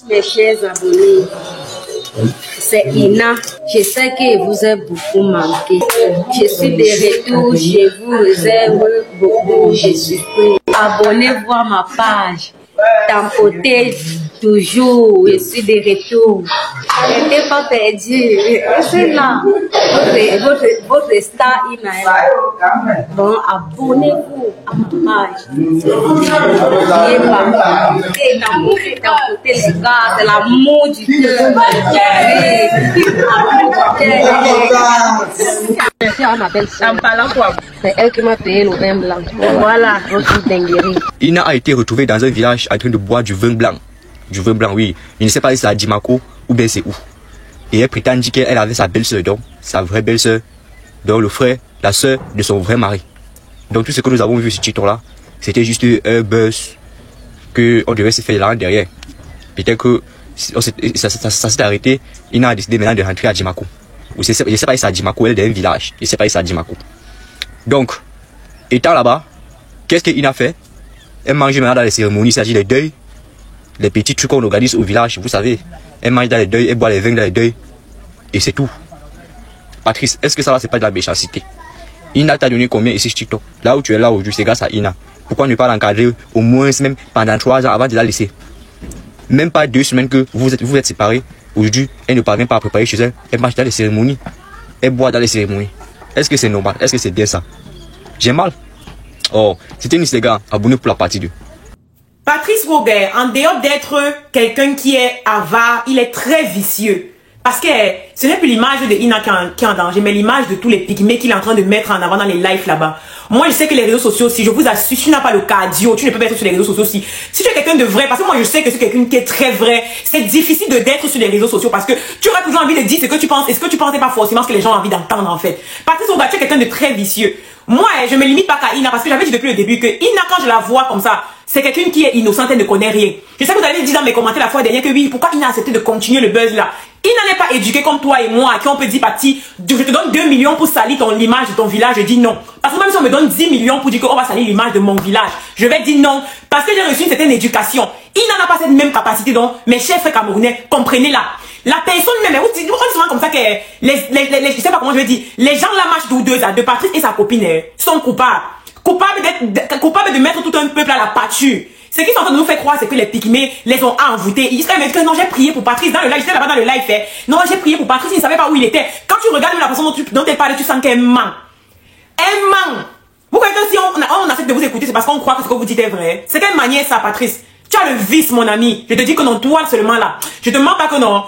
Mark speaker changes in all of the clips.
Speaker 1: Mes chers abonnés, c'est Ina. Je sais que vous êtes beaucoup manqué. Je suis de retour. Je vous réserve beaucoup de surprises. Abonnez-vous à ma page. Tampotez toujours. Je suis de retour. N'êtes pas perdu. Je suis là. Votre star Ina est là. Bon, abonnez-vous à ma page. N'oubliez pas. Et tampotez les gars. C'est l'amour du cœur. C'est elle qui m'a payé le vin blanc. Voilà, votre dinguerie.
Speaker 2: Ina a été retrouvée dans un village en train de boire du vin blanc. Du vin blanc, oui. Je ne sais pas si c'est à Dimako ou bien c'est où. Et elle prétendit qu'elle avait sa belle-sœur, donc sa vraie belle-sœur, donc le frère, la sœur de son vrai mari. Donc tout ce que nous avons vu sur TikTok-là, c'était juste un buzz qu'on devait se faire là derrière. Peut-être que ça s'est arrêté. Ina a décidé maintenant de rentrer à Dimako. Je ne sais pas si c'est à Dimako, elle est dans un village. Je ne sais pas si c'est à Dimako. Donc, étant là-bas, qu'est-ce que Ina fait? Elle mange maintenant dans les cérémonies, c'est-à-dire les deuils, les petits trucs qu'on organise au village, vous savez. Elle mange dans les deuils, elle boit les vins dans les deuils, et c'est tout. Patrice, est-ce que ça va, c'est pas de la méchanceté? Ina t'a donné combien ici sur TikTok? Là où tu es là aujourd'hui, c'est grâce à Ina. Pourquoi ne pas l'encadrer au moins même pendant 3 ans avant de la laisser? Même pas 2 semaines que vous êtes séparés. Aujourd'hui, elle ne parvient pas à préparer chez elle. Elle marche dans les cérémonies. Elle boit dans les cérémonies. Est-ce que c'est normal? Est-ce que c'est bien ça? J'ai mal. Oh, c'était Nice les gars. Abonnez-vous pour la partie 2.
Speaker 3: Patrice Roguer, en dehors d'être quelqu'un qui est avare, il est très vicieux. Parce que ce n'est plus l'image de Ina qui est en danger, mais l'image de tous les pygmées qu'il est en train de mettre en avant dans les lives là-bas. Moi, je sais que les réseaux sociaux, si je vous assure, si tu n'as pas le cardio, tu ne peux pas être sur les réseaux sociaux. Si tu es quelqu'un de vrai, parce que moi, je sais que c'est quelqu'un qui est très vrai, c'est difficile d'être sur les réseaux sociaux parce que tu auras toujours envie de dire ce que tu penses et ce que tu penses n'est pas forcément ce que les gens ont envie d'entendre en fait. Patrice Roguer, tu es quelqu'un de très vicieux. Moi, je me limite pas qu'à Ina parce que j'avais dit depuis le début que Ina, quand je la vois comme ça, c'est quelqu'un qui est innocente, elle ne connaît rien. Je sais que vous avez dit dans mes commentaires la fois dernière que oui, pourquoi Ina a accepté de continuer le buzz là? Ina n'est pas éduquée comme toi et moi, à qui on peut dire, Pati, je te donne 2 millions pour salir l'image de ton village. Je dis non. Parce que même si on me donne 10 millions pour dire qu'on va salir l'image de mon village, je vais dire non. Parce que j'ai reçu une certaine éducation. Ina n'a pas cette même capacité, donc mes chers frères camerounais, comprenez-la. La personne même, on dit souvent comme ça que je sais pas comment je vais dire, les gens là marchent douteuse, de Patrice et sa copine sont coupables. Coupables de mettre tout un peuple à la pâture. Ce qu'ils sont en train de nous faire croire, c'est que les pygmées les ont envoûtés. Ils se disent que non, j'ai prié pour Patrice dans le live, j'étais là-bas dans le live, non, j'ai prié pour Patrice, il ne savait pas où il était. Quand tu regardes la personne dont elle parle, tu sens qu'elle ment. Elle ment. Vous voyez que si on accepte de vous écouter, c'est parce qu'on croit que ce que vous dites est vrai. C'est quelle manière ça, Patrice? Tu as le vice, mon ami. Je te dis que non, toi seulement là. Je te mens pas que non.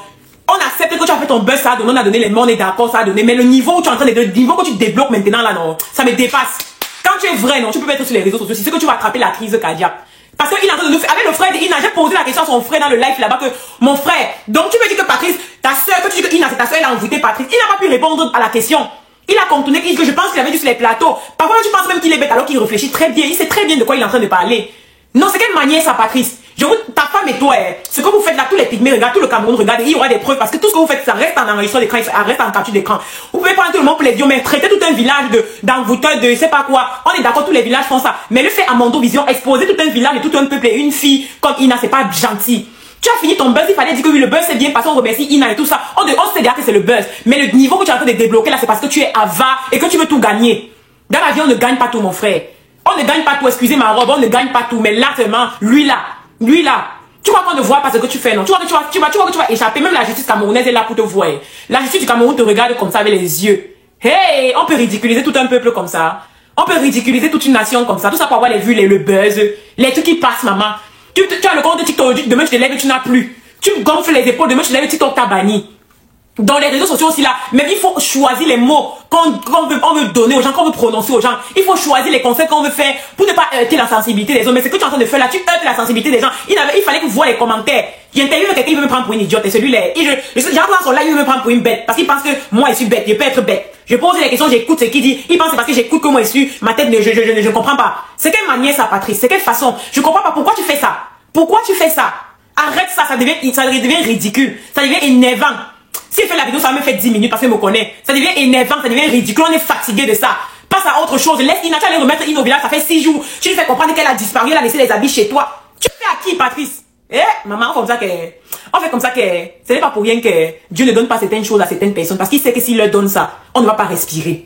Speaker 3: On accepte que tu as fait ton buzz, ça a donné, on a donné les mots, on est d'accord, ça a donné. Mais le niveau où tu es en train de, le niveau que tu débloques maintenant là, non, ça me dépasse. Quand tu es vrai, non, tu peux pas être sur les réseaux sociaux. C'est ce que tu vas attraper la crise cardiaque. Parce qu'il est en train de nous faire, avec le frère d'Ina, j'ai posé la question à son frère dans le live là-bas que, mon frère, donc tu me dis que Patrice, ta soeur, que tu dis que Ina, c'est ta soeur, elle a envoûté Patrice. Il n'a pas pu répondre à la question. Il a contourné, que je pense qu'il avait dû sur les plateaux. Parfois, tu penses même qu'il est bête alors qu'il réfléchit très bien. Il sait très bien de quoi il est en train de parler. Non, c'est quelle manière ça, Patrice? Je vous, ta femme et toi, ce que vous faites là, tous les pygmées, regarde, tout le Cameroun, regarde, il y aura des preuves parce que tout ce que vous faites, ça reste en enregistrement d'écran, ça reste en capture d'écran. Vous pouvez prendre tout le monde pour les idiots, mais traiter tout un village d'envoûteurs, de je sais pas quoi. On est d'accord, tous les villages font ça. Mais le fait à Mondo Vision, exposer tout un village et tout un peuple et une fille comme Ina, c'est pas gentil. Tu as fini ton buzz, il fallait dire que oui, le buzz c'est bien parce qu'on remercie Ina et tout ça. On sait déjà que c'est le buzz. Mais le niveau que tu es en train de débloquer là, c'est parce que tu es avare et que tu veux tout gagner. Dans la vie, on ne gagne pas tout, mon frère. On ne gagne pas tout, excusez ma robe, on ne gagne pas tout. Mais là, seulement, lui là. Tu crois qu'on ne voit pas ce que tu fais, non? Tu crois que tu vas échapper. Même la justice camerounaise est là pour te voir. La justice du Cameroun te regarde comme ça avec les yeux. Hey, on peut ridiculiser tout un peuple comme ça. On peut ridiculiser toute une nation comme ça. Tout ça pour avoir les vues, le buzz, les trucs qui passent, maman. Tu as le compte de TikTok, demain tu te lèves et tu n'as plus. Tu gonfles les épaules, demain tu te lèves et TikTok t'a banni. Dans les réseaux sociaux aussi là, même il faut choisir les mots qu'on veut donner aux gens, qu'on veut prononcer aux gens. Il faut choisir les conseils qu'on veut faire pour ne pas heurter la sensibilité des hommes. Mais ce que tu es en train de faire là, tu heurtes la sensibilité des gens. Il fallait que vous voyez les commentaires. J'ai interviewé quelqu'un, il veut me prendre pour une idiote. Et celui-là, j'entends dans son live, il veut me prendre pour une bête. Parce qu'il pense que moi je suis bête, je peux être bête. Je pose les questions, j'écoute ce qu'il dit. Il pense que parce que j'écoute que moi je suis, ma tête, je ne comprends pas. C'est quelle manière ça, Patrice? C'est quelle façon? Je comprends pas pourquoi tu fais ça. Pourquoi tu fais ça? Arrête ça, ça devient ridicule. Ça devient énervant. S'il fait la vidéo, ça me fait 10 minutes parce qu'il me connaît. Ça devient énervant, ça devient ridicule. On est fatigué de ça. Passe à autre chose. Laisse Ina, tu allais remettre Ina au village, ça fait 6 jours. Tu lui fais comprendre qu'elle a disparu, elle a laissé les habits chez toi. Tu fais à qui, Patrice? Maman, on fait comme ça que ce n'est pas pour rien que Dieu ne donne pas certaines choses à certaines personnes parce qu'il sait que s'il leur donne ça, on ne va pas respirer.